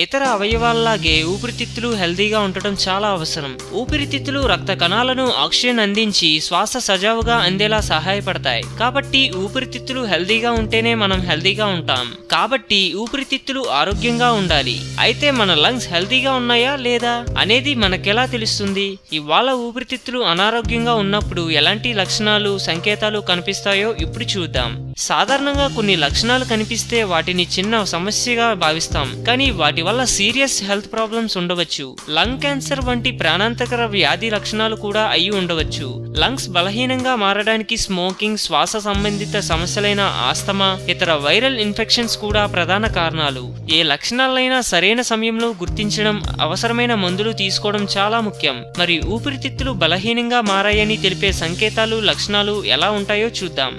ఇతర అవయవాల్లాగే ఊపిరితిత్తులు హెల్దీగా ఉండటం చాలా అవసరం. ఊపిరితిత్తులు రక్త కణాలను ఆక్సిజన్ అందించి శ్వాస సజావుగా అందేలా సహాయపడతాయి. కాబట్టి ఊపిరితిత్తులు హెల్దీగా ఉంటేనే మనం హెల్దీగా ఉంటాం. కాబట్టి ఊపిరితిత్తులు ఆరోగ్యంగా ఉండాలి. అయితే మన లంగ్స్ హెల్దీగా ఉన్నాయా లేదా అనేది మనకెలా తెలుస్తుంది? ఇవాళ ఊపిరితిత్తులు అనారోగ్యంగా ఉన్నప్పుడు ఎలాంటి లక్షణాలు, సంకేతాలు కనిపిస్తాయో ఇప్పుడు చూద్దాం. సాధారణంగా కొన్ని లక్షణాలు కనిపిస్తే వాటిని చిన్న సమస్యగా భావిస్తాం, కానీ వాటి వల్ల సీరియస్ హెల్త్ ప్రాబ్లమ్స్ ఉండవచ్చు. లంగ్ క్యాన్సర్ వంటి ప్రాణాంతకర వ్యాధి లక్షణాలు కూడా అయి ఉండవచ్చు. లంగ్స్ బలహీనంగా మారడానికి స్మోకింగ్, శ్వాస సంబంధిత సమస్యలైన ఆస్తమా, ఇతర వైరల్ ఇన్ఫెక్షన్స్ కూడా ప్రధాన కారణాలు. ఏ లక్షణాలైనా సరైన సమయంలో గుర్తించడం, అవసరమైన మందులు తీసుకోవడం చాలా ముఖ్యం. మరి ఊపిరితిత్తులు బలహీనంగా మారాయని తెలిపే సంకేతాలు, లక్షణాలు ఎలా ఉంటాయో చూద్దాం.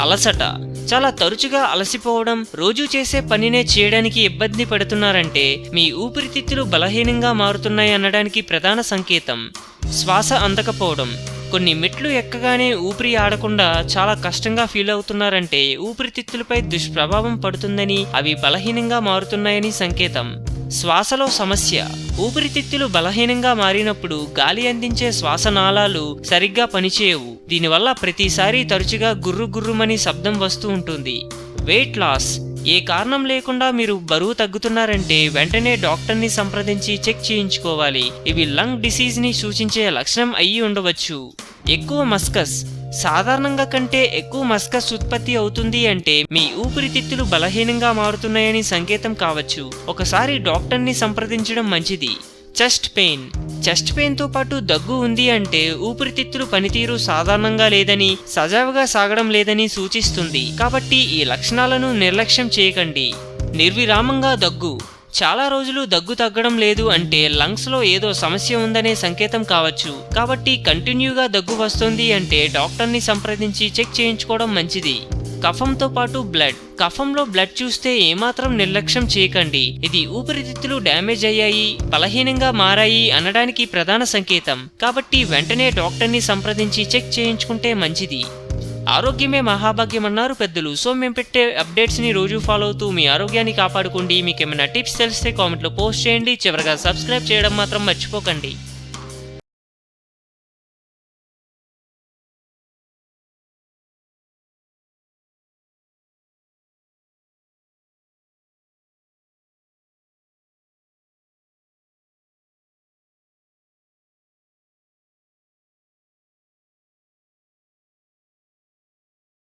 అలసట. చాలా తరచుగా అలసిపోవడం, రోజు చేసే పనినే చేయడానికి ఇబ్బంది పడుతున్నారంటే మీ ఊపిరితిత్తులు బలహీనంగా మారుతున్నాయి అనడానికి ప్రధాన సంకేతం. శ్వాస అందకపోవడం. కొన్ని మెట్లు ఎక్కగానే ఊపిరి ఆడకుండా చాలా కష్టంగా ఫీల్ అవుతున్నారంటే ఊపిరితిత్తులపై దుష్ప్రభావం పడుతుందని, అవి బలహీనంగా మారుతున్నాయని సంకేతం. శ్వాసలో సమస్య. ఊపిరితిత్తులు బలహీనంగా మారినప్పుడు గాలి అందించే శ్వాసనాళాలు సరిగ్గా పనిచేయవు. దీనివల్ల ప్రతిసారి తరచుగా గుర్రుమని శబ్దం వస్తూ ఉంటుంది. Weight loss. ఏ కారణం లేకుండా మీరు బరువు తగ్గుతున్నారంటే వెంటనే డాక్టర్ని సంప్రదించి చెక్ చేయించుకోవాలి. ఇవి లంగ్ డిసీజ్ ని సూచించే లక్షణం అయ్యి ఉండవచ్చు. ఎక్కువ మస్కస్. సాధారణంగా కంటే ఎక్కువ మస్కస్ ఉత్పత్తి అవుతుంది అంటే మీ ఊపిరితిత్తులు బలహీనంగా మారుతున్నాయని సంకేతం కావచ్చు. ఒకసారి డాక్టర్ని సంప్రదించడం మంచిది. Chest pain. చెస్ట్ పెయిన్ తో పాటు దగ్గు ఉంది అంటే ఊపిరితిత్తులు పనితీరు సాధారణంగా లేదని, సజావుగా సాగడం లేదని సూచిస్తుంది. కాబట్టి ఈ లక్షణాలను నిర్లక్ష్యం చేయకండి. నిర్విరామంగా దగ్గు. చాలా రోజులు దగ్గు తగ్గడం లేదు అంటే లంగ్స్ లో ఏదో సమస్య ఉందనే సంకేతం కావచ్చు. కాబట్టి కంటిన్యూగా దగ్గు వస్తుంది అంటే డాక్టర్ని సంప్రదించి చెక్ చేయించుకోవడం మంచిది. కఫంతో పాటు బ్లడ్. కఫంలో బ్లడ్ చూస్తే ఏమాత్రం నిర్లక్ష్యం చేయకండి. ఇది ఊపిరితిత్తులు డ్యామేజ్ అయ్యాయి, బలహీనంగా మారాయి అనడానికి ప్రధాన సంకేతం. కాబట్టి వెంటనే డాక్టర్ని సంప్రదించి చెక్ చేయించుకుంటే మంచిది. ఆరోగ్యమే మహాభాగ్యం అన్నారు పెద్దలు. సో మేము పెట్టే అప్డేట్స్ ని రోజు ఫాలో అవుతూ మీ ఆరోగ్యాన్ని కాపాడుకోండి. మీకు ఏమైనా టిప్స్ తెలిస్తే కామెంట్లో పోస్ట్ చేయండి. చివరగా సబ్స్క్రైబ్ చేయడం మాత్రం మర్చిపోకండి.